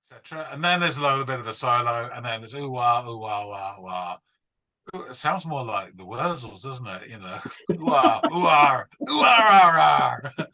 etc. And then there's a little bit of a solo, and then there's ooh wah, ooh wah, wah, wah. Ooh, it sounds more like the Wurzels, doesn't it? Ooh wah, ooh wah, ooh wah, rah, rah.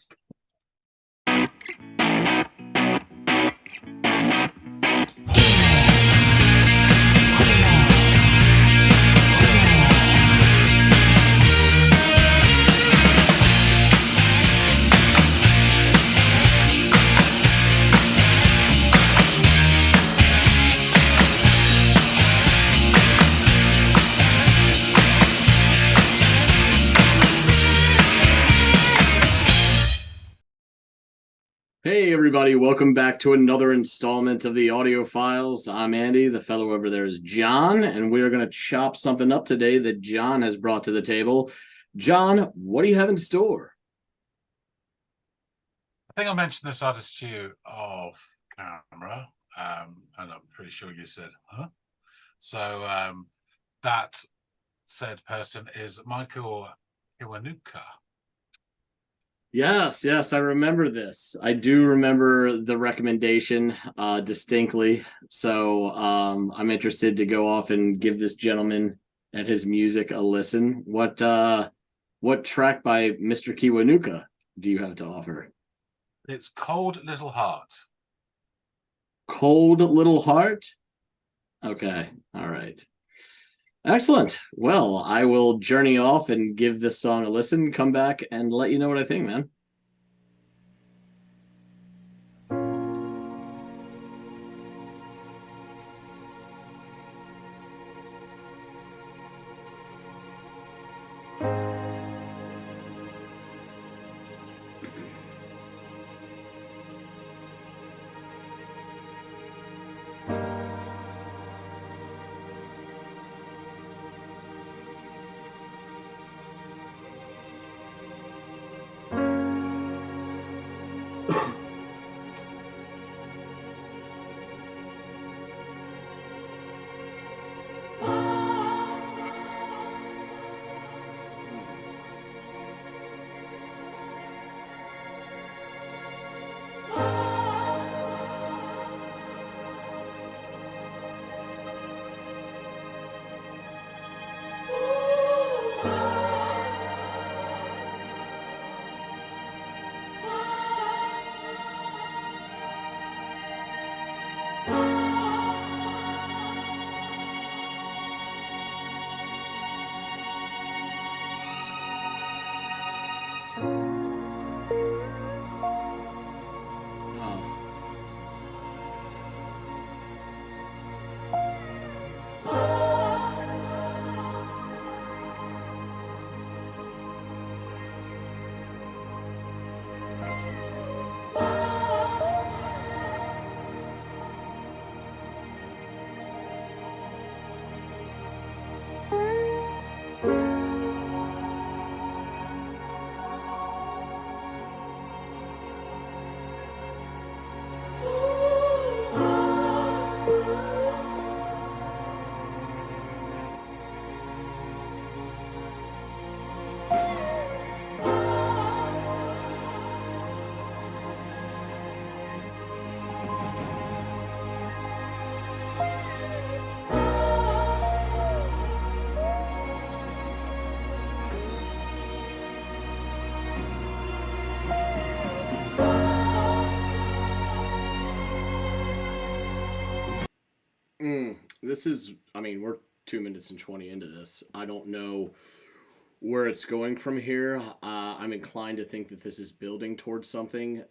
Hey, everybody, welcome back to another installment of the Audiophiles. I'm Andy. The fellow over there is John, and we're going to chop something up today that John has brought to the table. John, what do you have in store? I think I mentioned this artist to you off camera, and I'm pretty sure you said, huh? So that said person is Michael Kiwanuka. Yes, I remember this. I do remember the recommendation distinctly. So I'm interested to go off and give this gentleman and his music a listen. What track by Mr. Kiwanuka do you have to offer? It's Cold Little Heart. Cold Little Heart? Okay, all right. Excellent. Well, I will journey off and give this song a listen, come back and let you know what I think, man. Oh. This is, I mean, we're 2 minutes and 20 into this. I don't know where it's going from here. I'm inclined to think that this is building towards something.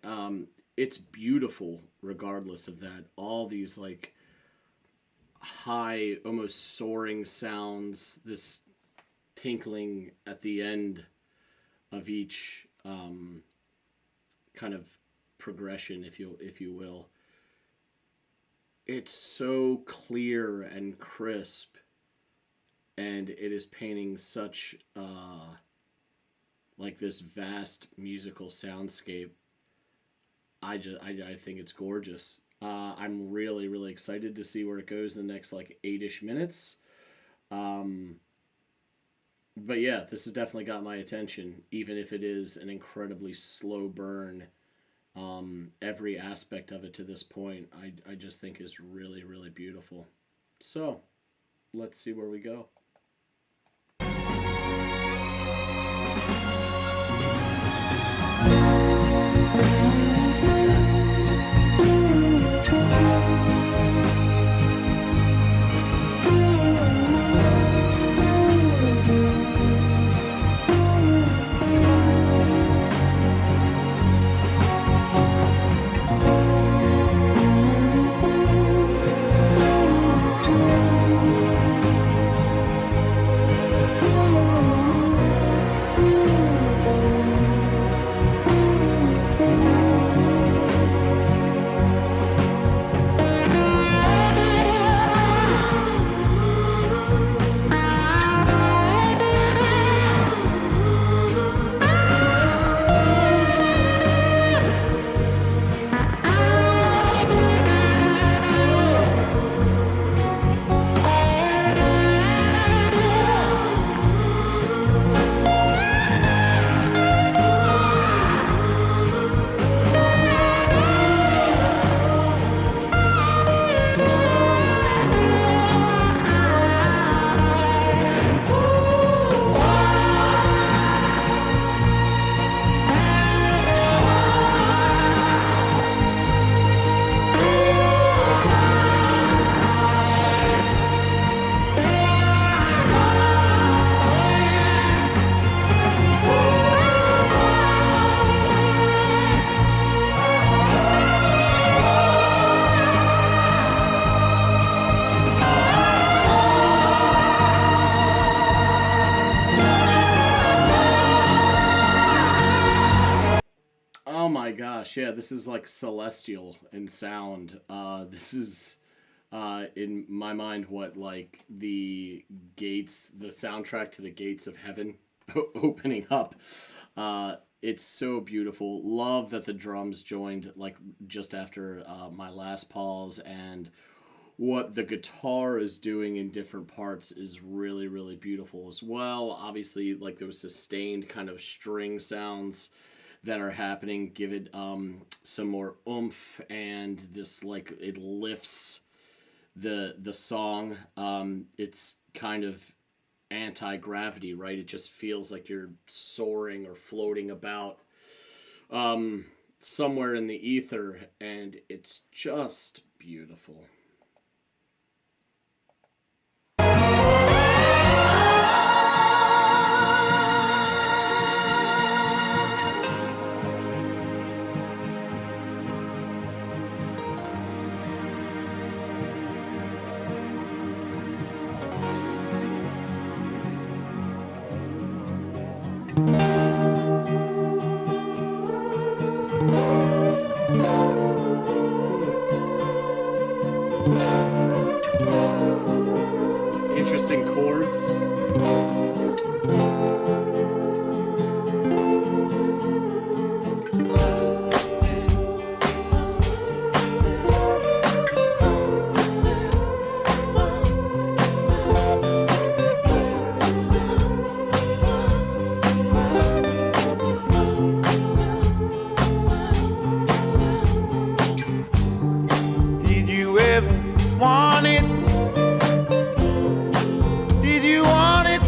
It's beautiful, regardless of that. All these like high, almost soaring sounds, this tinkling at the end of each kind of progression, if you will. It's so clear and crisp, and it is painting such like this vast musical soundscape. I think it's gorgeous. I'm really excited to see where it goes in the next like 8-ish minutes. Um, but yeah, this has definitely got my attention, even if it is an incredibly slow burn Every aspect of it to this point, I just think is really, really beautiful. So let's see where we go. Oh my gosh, yeah, this is like celestial in sound. This is in my mind what like the gates, the soundtrack to the gates of heaven opening up. It's so beautiful. Love that the drums joined like just after my last pause, and what the guitar is doing in different parts is really, really beautiful as well. Obviously, like those sustained kind of string sounds that are happening give it some more oomph, and this like it lifts the song. It's kind of anti-gravity, right? It just feels like you're soaring or floating about somewhere in the ether, and it's just beautiful. Interesting chords. Did you ever want it? Did you want it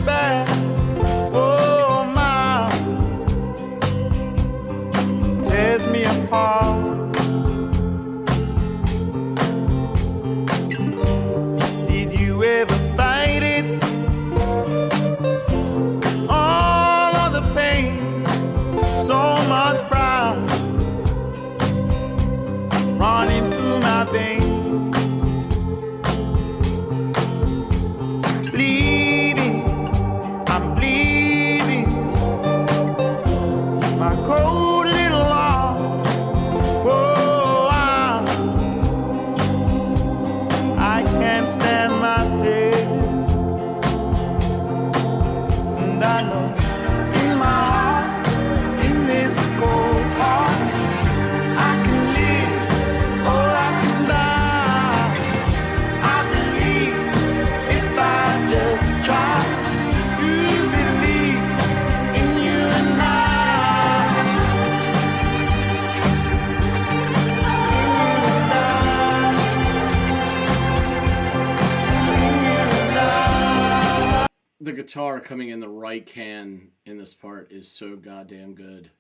guitar coming in the right can in this part is so goddamn good.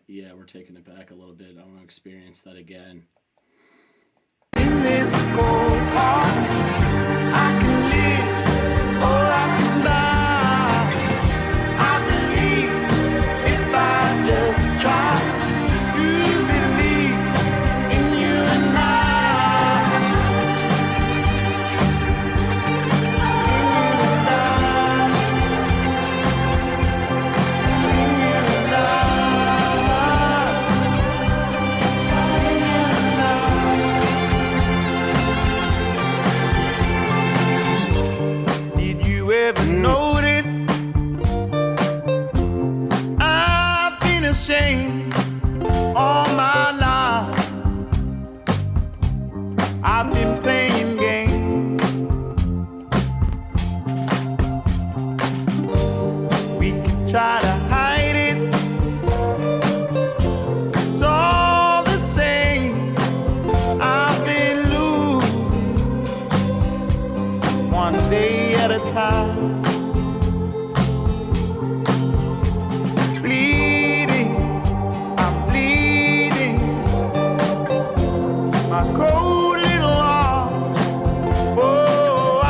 Yeah, we're taking it back a little bit. I want to experience that again. In this cold heart, I can live or I can die. I believe if I just try. You believe in you and I. Did you ever notice I've been ashamed all my life? I've been playing games. We could try to hide it. It's all the same. I've been losing one day at a time. Bleeding, I'm bleeding. My cold little heart. Oh,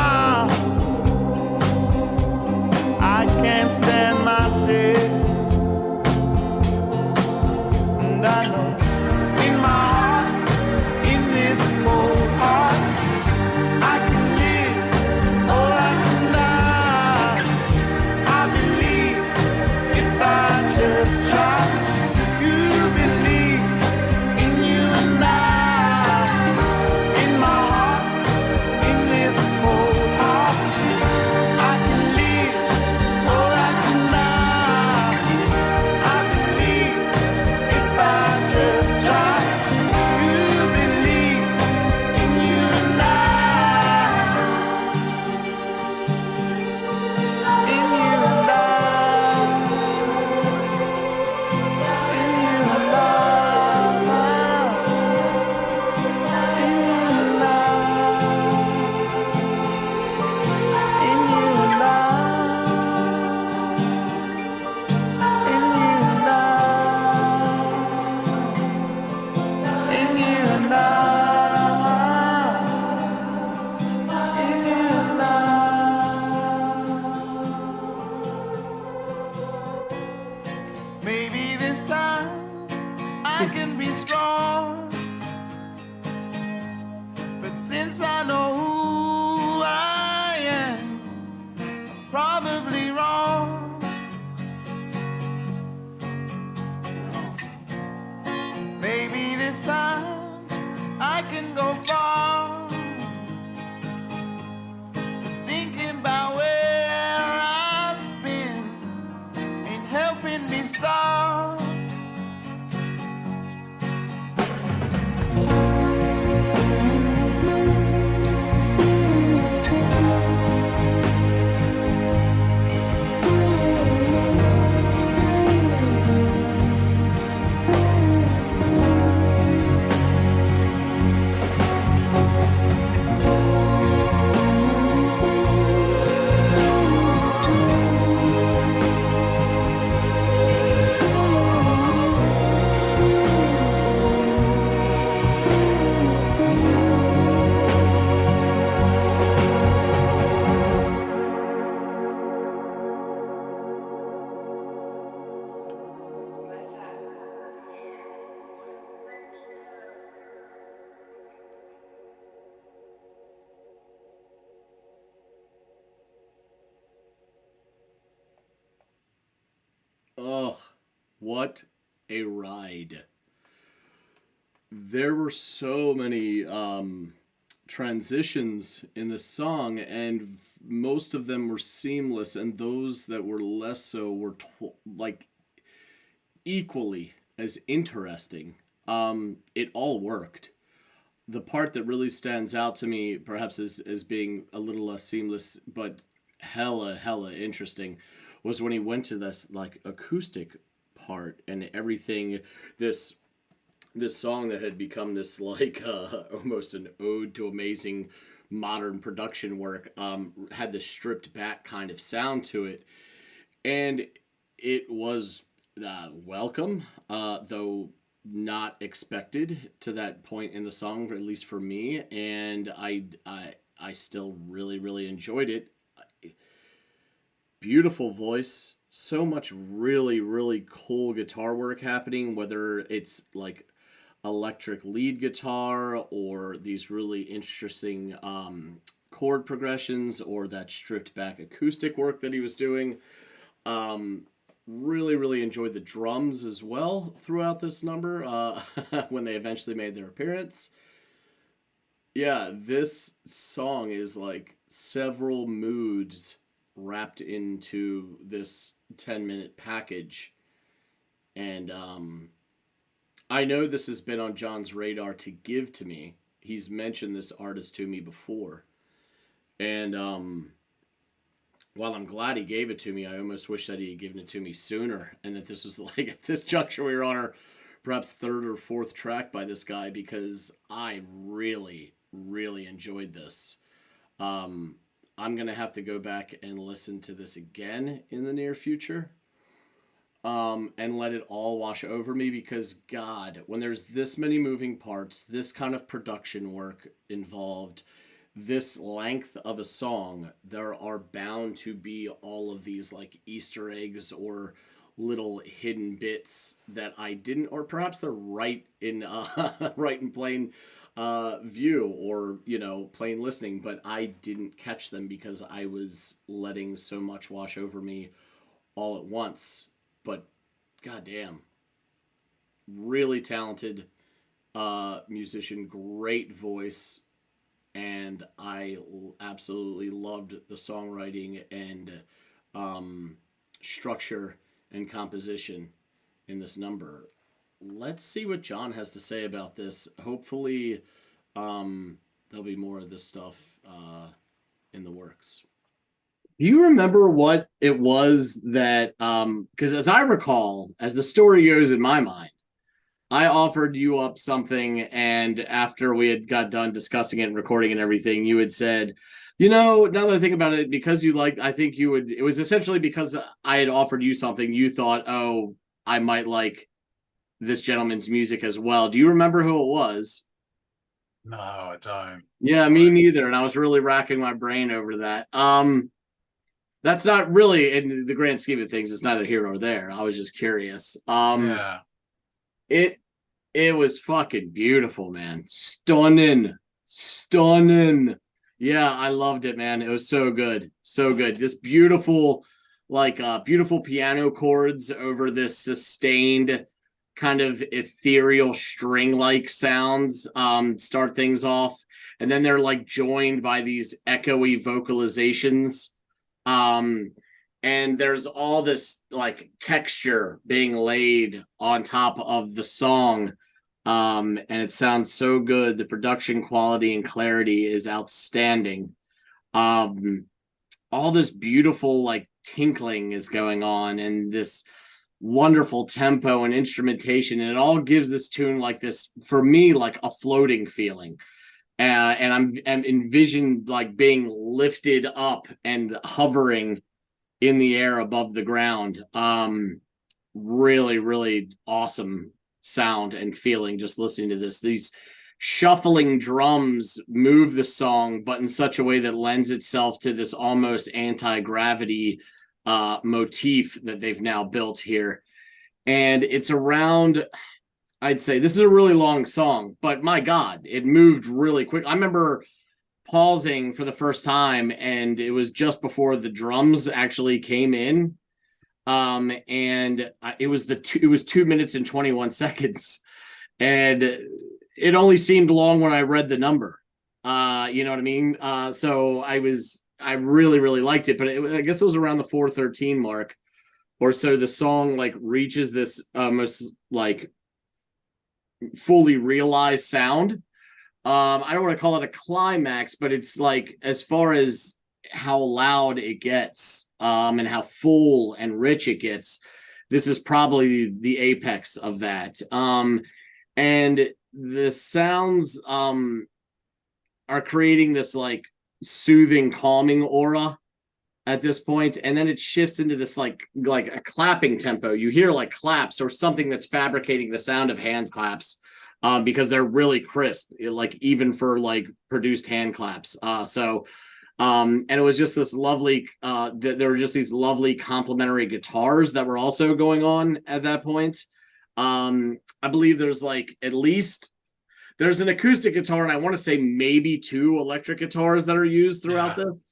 I can't stand myself. And I know in my heart, in this cold heart, I can live or I can die. I believe if I just try. You believe in you and I. In my heart, in this cold heart, I can live or I can die. I believe if I just try. You believe in you and I. In you and I. In you and I. In you and I. In you and I. In you and I. In you and I. In you and I. Maybe this time I can be strong, but since I know who I am, I'm probably wrong. Maybe this time I can go far, thinking about where I've been ain't helping me start. Ugh, what a ride. There were so many transitions in this song, and most of them were seamless, and those that were less so were like equally as interesting. It all worked. The part that really stands out to me, perhaps as being a little less seamless, but hella interesting, was when he went to this like acoustic part and everything. This song that had become this like almost an ode to amazing modern production work, had this stripped back kind of sound to it. And it was welcome, though not expected to that point in the song, at least for me. And I still really, really enjoyed it. Beautiful voice, so much really, really cool guitar work happening, whether it's like electric lead guitar or these really interesting chord progressions or that stripped back acoustic work that he was doing. Really, really enjoyed the drums as well throughout this number when they eventually made their appearance. Yeah, this song is like several moods wrapped into this 10-minute package. And I know this has been on John's radar to give to me. He's mentioned this artist to me before. And while I'm glad he gave it to me, I almost wish that he had given it to me sooner, and that this was like at this juncture we were on our perhaps third or fourth track by this guy, because I really, really enjoyed this. I'm going to have to go back and listen to this again in the near future, and let it all wash over me, because God, when there's this many moving parts, this kind of production work involved, this length of a song, there are bound to be all of these like Easter eggs or little hidden bits that I didn't, or perhaps they're right in right in plain view, or plain listening, but I didn't catch them because I was letting so much wash over me all at once. But goddamn, really talented musician, great voice, and I absolutely loved the songwriting and structure and composition in this number. Let's see what John has to say about this. Hopefully, there'll be more of this stuff in the works. Do you remember what it was that, because as I recall, as the story goes in my mind, I offered you up something, and after we had got done discussing it and recording and everything, you had said, now that I think about it, because you liked, I think you would, it was essentially because I had offered you something, you thought, oh, I might like this gentleman's music as well. Do you remember who it was? No, I don't. Yeah, Sorry. me neither. And I was really racking my brain over that. That's not really, in the grand scheme of things, it's neither here nor there. I was just curious. Yeah. It was fucking beautiful, man. Stunning. Yeah, I loved it, man. It was so good. So good. This beautiful, beautiful piano chords over this sustained kind of ethereal string-like sounds start things off. And then they're like joined by these echoey vocalizations. And there's all this like texture being laid on top of the song. And it sounds so good. The production quality and clarity is outstanding. All this beautiful like tinkling is going on, and this wonderful tempo and instrumentation, and it all gives this tune like this, for me, like a floating feeling. And I'm envisioned like being lifted up and hovering in the air above the ground. Really, really awesome sound and feeling just listening to this. These shuffling drums move the song, but in such a way that lends itself to this almost anti-gravity motif that they've now built here. And it's around, I'd say this is a really long song, but my God, it moved really quick. I remember pausing for the first time, and it was just before the drums actually came in. And it was 2 minutes and 21 seconds, and it only seemed long when I read the number. You know what I mean? So I really, really liked it, but I guess it was around the 4:13 mark or so. The song like reaches this almost like fully realized sound. I don't want to call it a climax, but it's like, as far as how loud it gets, and how full and rich it gets, this is probably the apex of that. And the sounds are are creating this like soothing, calming aura at this point, and then it shifts into this like a clapping tempo. You hear like claps or something that's fabricating the sound of hand claps, because they're really crisp, like even for like produced hand claps. And it was just this lovely. There were just these lovely complementary guitars that were also going on at that point. I believe there's like at least there's an acoustic guitar, and I want to say maybe 2 electric guitars that are used throughout this.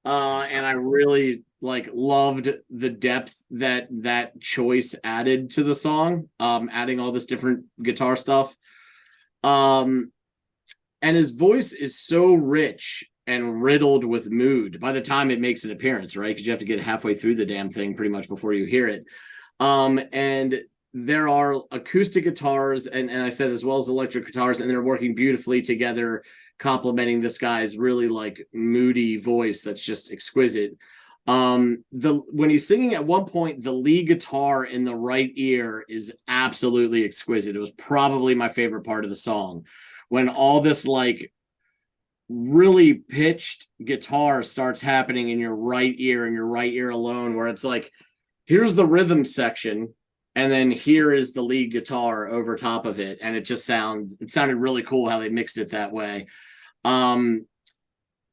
And I really like loved the depth that choice added to the song, adding all this different guitar stuff. And his voice is so rich and riddled with mood by the time it makes an appearance, right? Because you have to get halfway through the damn thing pretty much before you hear it. And there are acoustic guitars, and I said as well as electric guitars, and they're working beautifully together, complementing this guy's really like moody voice that's just exquisite. When he's singing at one point, the lead guitar in the right ear is absolutely exquisite. It was probably my favorite part of the song, when all this like really pitched guitar starts happening in your right ear and your right ear alone, where it's like, here's the rhythm section, and then here is the lead guitar over top of it, and it sounded really cool how they mixed it that way. And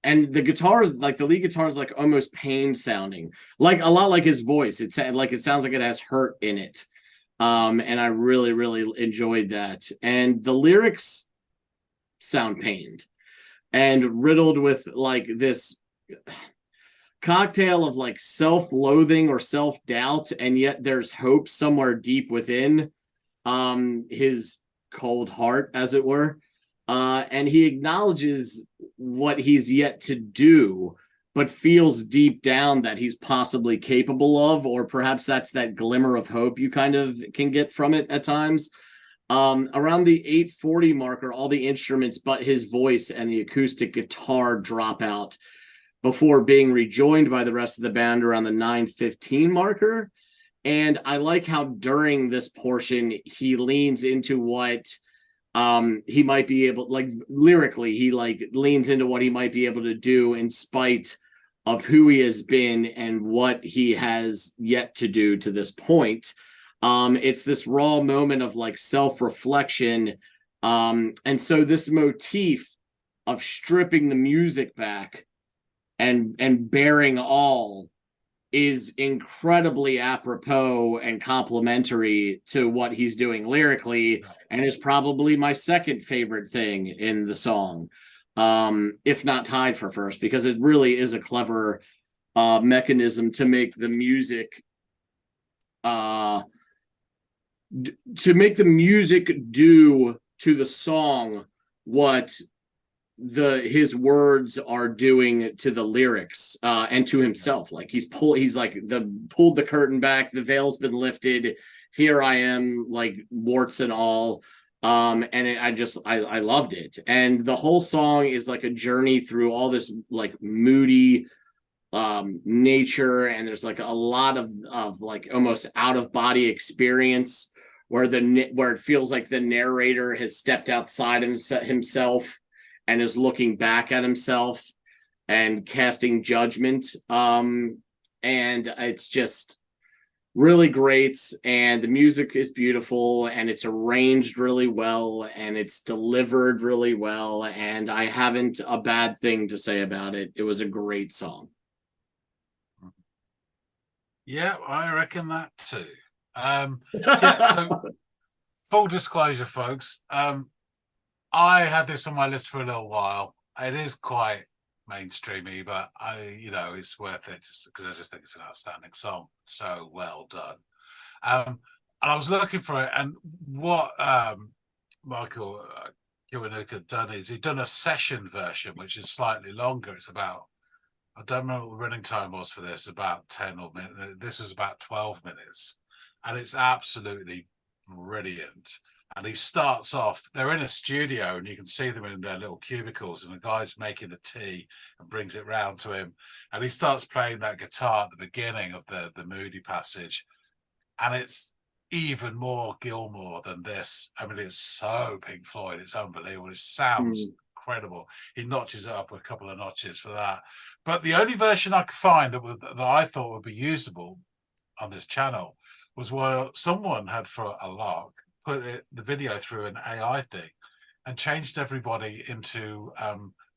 the guitars, like the lead guitar is like almost pain sounding, like a lot like his voice. It sounds like it has hurt in it. And I really, really enjoyed that. And the lyrics sound pained and riddled with like this cocktail of like self-loathing or self-doubt, and yet there's hope somewhere deep within his cold heart, as it were. And he acknowledges what he's yet to do, but feels deep down that he's possibly capable of, or perhaps that's that glimmer of hope you kind of can get from it at times. Around the 8:40 marker, all the instruments but his voice and the acoustic guitar drop out before being rejoined by the rest of the band around the 9:15 marker. And I like how during this portion, he leans into what he might be able, like lyrically, he like leans into what he might be able to do in spite of who he has been and what he has yet to do to this point. It's this raw moment of like self-reflection. And so this motif of stripping the music back and bearing all is incredibly apropos and complementary to what he's doing lyrically, and is probably my second favorite thing in the song, if not tied for first, because it really is a clever mechanism to make the music do to the song what his words are doing to the lyrics, and to himself. Like he's pulled the curtain back, the veil's been lifted, here I am, like warts and all. And I loved it. And the whole song is like a journey through all this like moody nature, and there's like a lot of like almost out of body experience where it feels like the narrator has stepped outside himself and is looking back at himself and casting judgment. And it's just really great. And the music is beautiful, and it's arranged really well, and it's delivered really well. And I haven't a bad thing to say about it. It was a great song. Yeah, I reckon that too. Yeah, so full disclosure, folks, I had this on my list for a little while. It is quite mainstreamy, but it's worth it just because I just think it's an outstanding song. So well done. And I was looking for it, and what Michael Kiwanuka done is he'd done a session version, which is slightly longer. It's about, I don't know what the running time was for this, about 10 or minutes. This was about 12 minutes, and it's absolutely brilliant. And he starts off, they're in a studio and you can see them in their little cubicles, and the guy's making the tea and brings it round to him. And he starts playing that guitar at the beginning of the moody passage. And it's even more Gilmour than this. I mean, it's so Pink Floyd. It's unbelievable. It sounds incredible. He notches it up a couple of notches for that. But the only version I could find that I thought would be usable on this channel was where someone had, for a lark, put the video through an AI thing and changed everybody into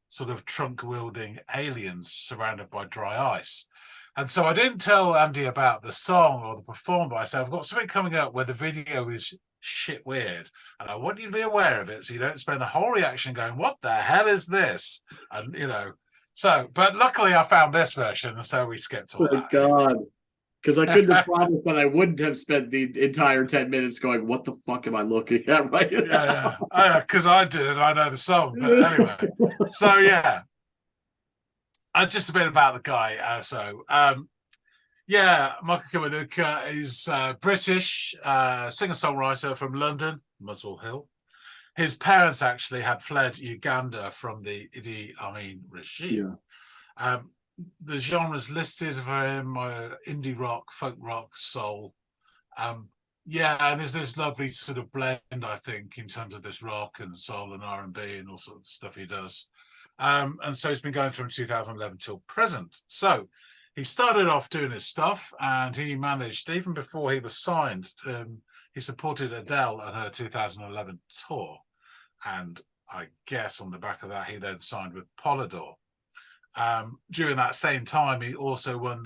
sort of trunk-wielding aliens surrounded by dry ice. And so I didn't tell Andy about the song or the performer. I said, I've got something coming up where the video is shit weird, and I want you to be aware of it so you don't spend the whole reaction going, what the hell is this? And, you know, so, but luckily I found this version, and so we skipped all Thank that. God. Because I couldn't have promised that I wouldn't have spent the entire 10 minutes going, what the fuck am I looking at right now? Yeah, because I did, and I know the song. But anyway, so yeah, just a bit about the guy. Michael Kiwanuka is British singer-songwriter from London, Muswell Hill. His parents actually had fled Uganda from the Idi Amin regime. Yeah. The genres listed for him indie rock, folk rock, soul. And there's this lovely sort of blend, I think, in terms of this rock and soul and R&B and all sorts of stuff he does. And so he's been going from 2011 till present. So he started off doing his stuff, and he managed, even before he was signed, he supported Adele at her 2011 tour. And I guess on the back of that, he then signed with Polydor. During that same time, he also won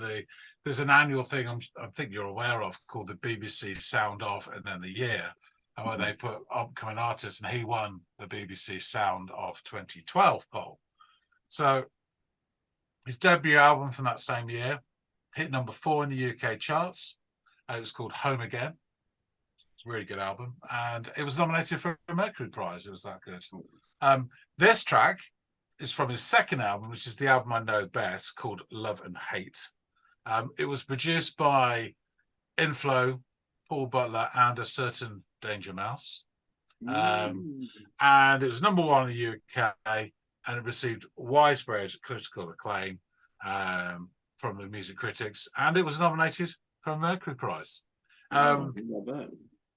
there's an annual thing I think you're aware of called the BBC Sound of and then the Year, and where they put upcoming artists, and he won the BBC Sound of 2012 poll. So his debut album from that same year hit number 4 in the UK charts. It was called Home Again. It's a really good album, and it was nominated for a Mercury Prize. It was that good. This track is from his second album, which is the album I know best, called Love and Hate. It was produced by Inflow, Paul Butler, and a certain Danger Mouse. And it was number 1 in the UK, and it received widespread critical acclaim from the music critics, and it was nominated for a Mercury Prize.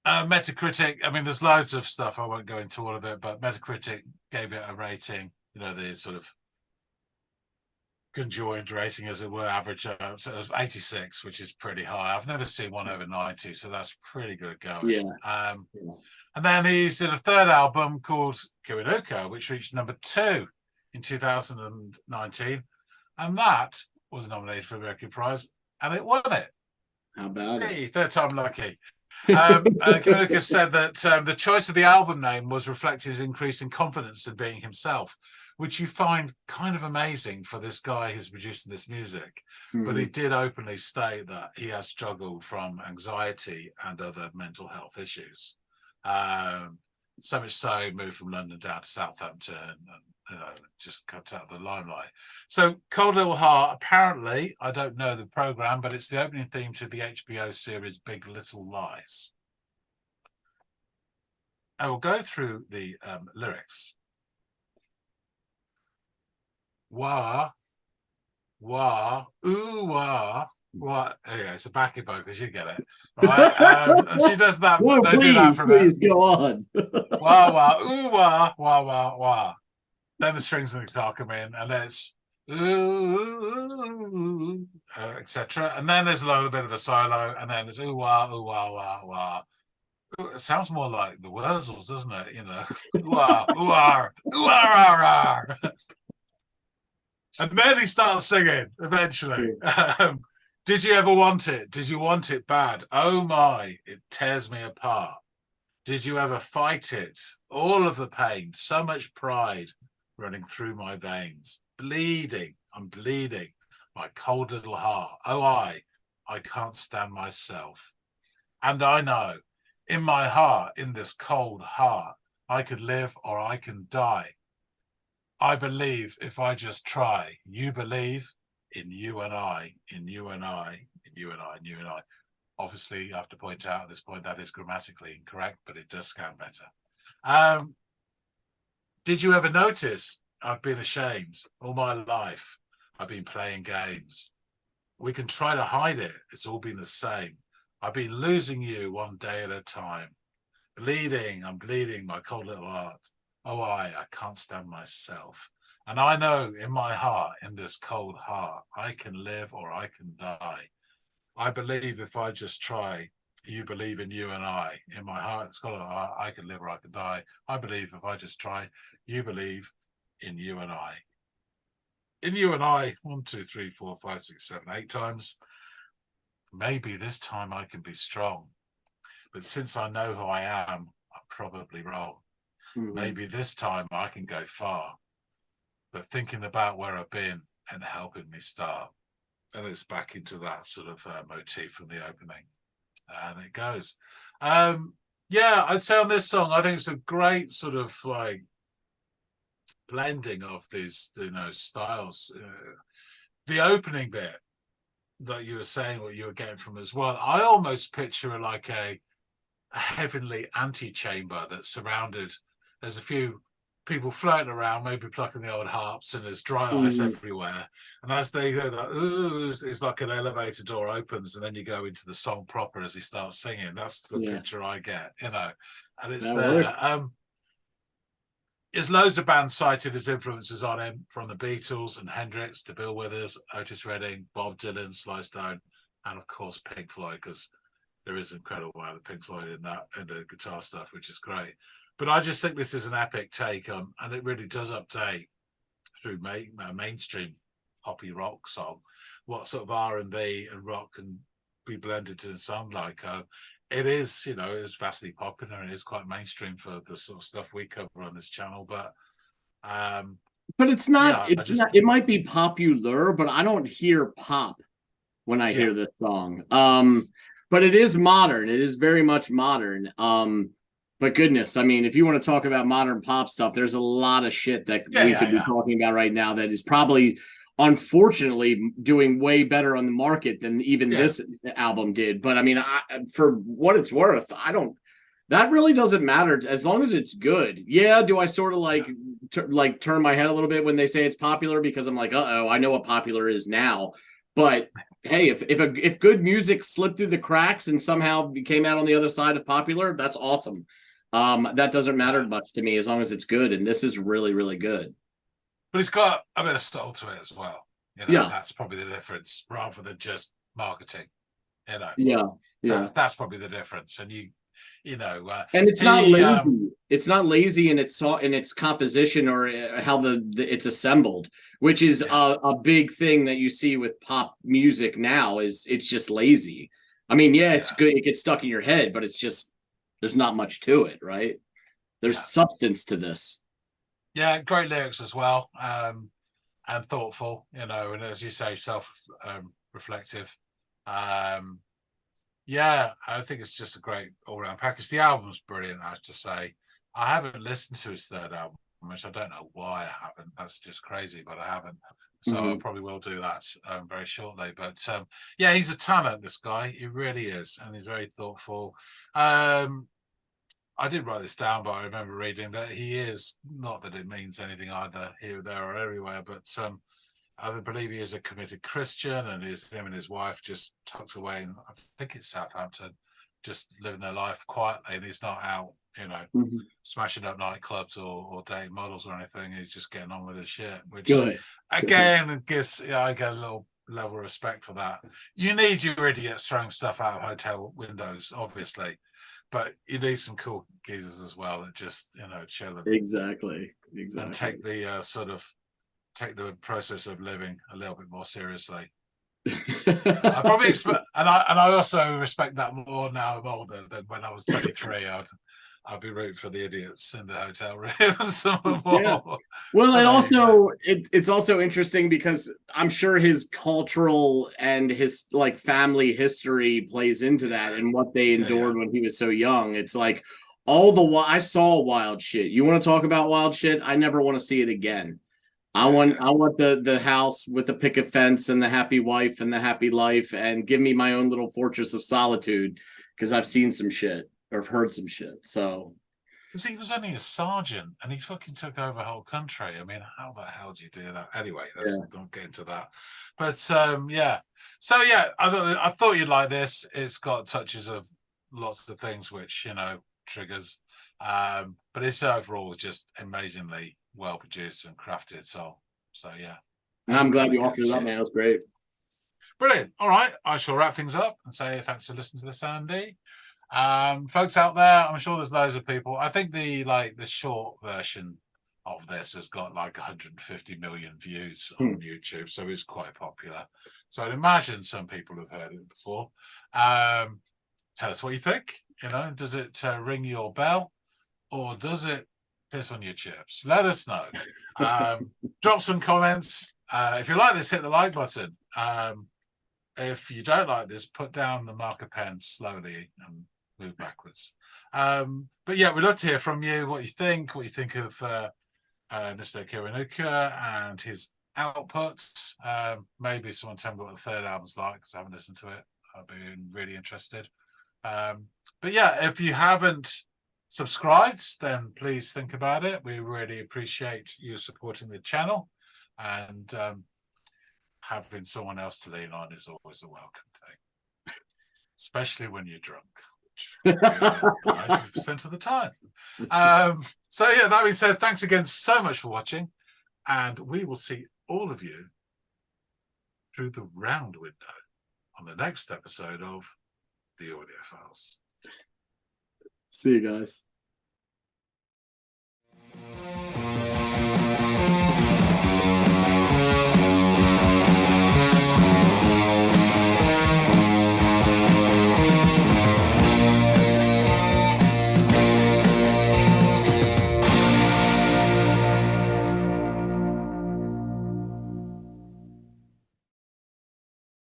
Metacritic, I mean, there's loads of stuff, I won't go into all of it, but Metacritic gave it a rating, you know, the sort of conjoined rating, as it were, average. So it was 86, which is pretty high. I've never seen one over 90, so that's pretty good going. Yeah. And then he's did a third album called Kiwanuka, which reached number 2 in 2019, and that was nominated for a Mercury Prize, and it won it. How about it? Third time lucky. Kiwanuka said that the choice of the album name was reflecting his increasing confidence in being himself, which you find kind of amazing for this guy who's producing this music. But he did openly state that he has struggled from anxiety and other mental health issues. So much so, he moved from London down to Southampton and just cut out the limelight. So Cold Little Heart, apparently, I don't know the program, but it's the opening theme to the HBO series Big Little Lies. I will go through the lyrics. Wah, wah, ooh, wah, wah. Yeah, it's a backing vocals, you get it, right? And she does that. No, they please, do that for please go on. Wah, wah, ooh, wah, wah, wah, wah. Then the strings and the guitar come in, and there's ooh, etc. And then there's a little bit of a solo, and then it's ooh, wah, wah, wah. Ooh, it sounds more like the Wurzels, doesn't it? You know, ooh, wah, ooh, ah, ooh, ah, ah. And then he starts singing eventually. Did you ever want it? Did you want it bad? Oh my, it tears me apart. Did you ever fight it? All of the pain, so much pride running through my veins. Bleeding, I'm bleeding. My cold little heart. Oh, I can't stand myself. And I know, in my heart, in this cold heart, I could live or I can die. I believe if I just try. You believe in you and I, in you and I, in you and I, in you and I. Obviously, I have to point out at this point that is grammatically incorrect, but it does sound better. Did you ever notice I've been ashamed all my life? I've been playing games. We can try to hide it. It's all been the same. I've been losing you one day at a time. Bleeding, I'm bleeding, my cold little heart. Oh, I can't stand myself. And I know in my heart, in this cold heart, I can live or I can die. I believe if I just try, you believe in you and I. In my heart, it's got I can live or I can die. I believe if I just try, you believe in you and I. In you and I, 1, 2, 3, 4, 5, 6, 7, 8 times. Maybe this time I can be strong. But since I know who I am, I'm probably wrong. Maybe this time I can go far. But thinking about where I've been and helping me start. And it's back into that sort of motif from the opening. And it goes. Yeah, I'd say on this song, I think it's a great sort of like blending of these, styles. The opening bit that you were saying, what you were getting from as well, I almost picture like a heavenly antechamber that's surrounded. There's a few people floating around, maybe plucking the old harps, and there's dry ice everywhere. And as they go, it's like an elevator door opens, and then you go into the song proper as he starts singing. That's the picture I get, and it's there. There's loads of bands cited as influences on him, from the Beatles and Hendrix to Bill Withers, Otis Redding, Bob Dylan, Sly Stone, and of course Pink Floyd, because there is an incredible amount of Pink Floyd in the guitar stuff, which is great. But I just think this is an epic take on, and it really does update through mainstream poppy rock song what sort of R&B and rock can be blended to sound like. It is, it is vastly popular and it is quite mainstream for the sort of stuff we cover on this channel. But it's not. Yeah, it might be popular, but I don't hear pop when I hear this song. But it is modern. It is very much modern. But goodness, I mean, if you want to talk about modern pop stuff, there's a lot of shit that we could be talking about right now that is probably, unfortunately, doing way better on the market than even this album did. But I mean, for what it's worth, that really doesn't matter as long as it's good. Yeah, do I sort of like turn my head a little bit when they say it's popular, because I'm like, I know what popular is now. But hey, if good music slipped through the cracks and somehow came out on the other side of popular, that's awesome. That doesn't matter much to me as long as it's good, and this is really, really good. But it's got a bit of soul to it as well. That's probably the difference, rather than just marketing. That's probably the difference. And and it's not lazy. It's not lazy in its composition or how it's assembled, which is a big thing that you see with pop music now. Is it's just lazy. I mean, it's good. It gets stuck in your head, but it's just there's not much to it, right? There's substance to this. Yeah, great lyrics as well, and thoughtful. And as you say, self-reflective. Yeah, I think it's just a great all-round package. The album's brilliant, I have to say. I haven't listened to his third album, which I don't know why I haven't. That's just crazy, but I haven't. So I probably will do that very shortly. But he's a talent, this guy. He really is, and he's very thoughtful. I did write this down, but I remember reading that he is, not that it means anything either here, there, or everywhere, but I believe he is a committed Christian, and him and his wife just tucked away in, I think it's Southampton, just living their life quietly, and he's not out, smashing up nightclubs or dating models or anything. He's just getting on with his shit, which again gives I get a little level of respect for that. You need your idiots throwing stuff out of hotel windows, obviously, but you need some cool geezers as well that just chill and exactly and take the take the process of living a little bit more seriously. I probably expect, and I also respect that more now I'm older than when I was 23. I'd be rooting for the idiots in the hotel room some more. Well, it's also interesting because I'm sure his cultural and his family history plays into that, and what they endured when he was so young. It's like I saw wild shit. You want to talk about wild shit? I never want to see it again. I want the house with the picket fence and the happy wife and the happy life, and give me my own little fortress of solitude, because I've seen some shit or heard some shit. So, because he was only a sergeant and he fucking took over a whole country. I mean, how the hell do you do that? Anyway, don't get into that. But I thought you'd like this. It's got touches of lots of things which triggers But it's overall just amazingly well produced and crafted. So yeah. And I'm glad Kinda you offered gets it up, you. man. It was great. Brilliant. All right. I shall wrap things up and say thanks for listening to this, Andy. Folks out there, I'm sure there's loads of people. I think the short version of this has got like 150 million views on YouTube, so it's quite popular. So I'd imagine some people have heard it before. Tell us what you think. You know, does it ring your bell, or does it piss on your chips? Let us know. Drop some comments. If you like this, hit the like button. If you don't like this, put down the marker pen slowly and move backwards. But yeah, we'd love to hear from you what you think of Mr. Kiwanuka and his outputs. Maybe someone tell me what the third album's like, because I haven't listened to it. I've been really interested. But yeah, if you haven't subscribed, then please think about it. We really appreciate you supporting the channel, and having someone else to lean on is always a welcome thing, especially when you're drunk, which 90% of the time. So yeah, that being said, thanks again so much for watching, and we will see all of you through the round window on the next episode of the Audiophiles. See you guys.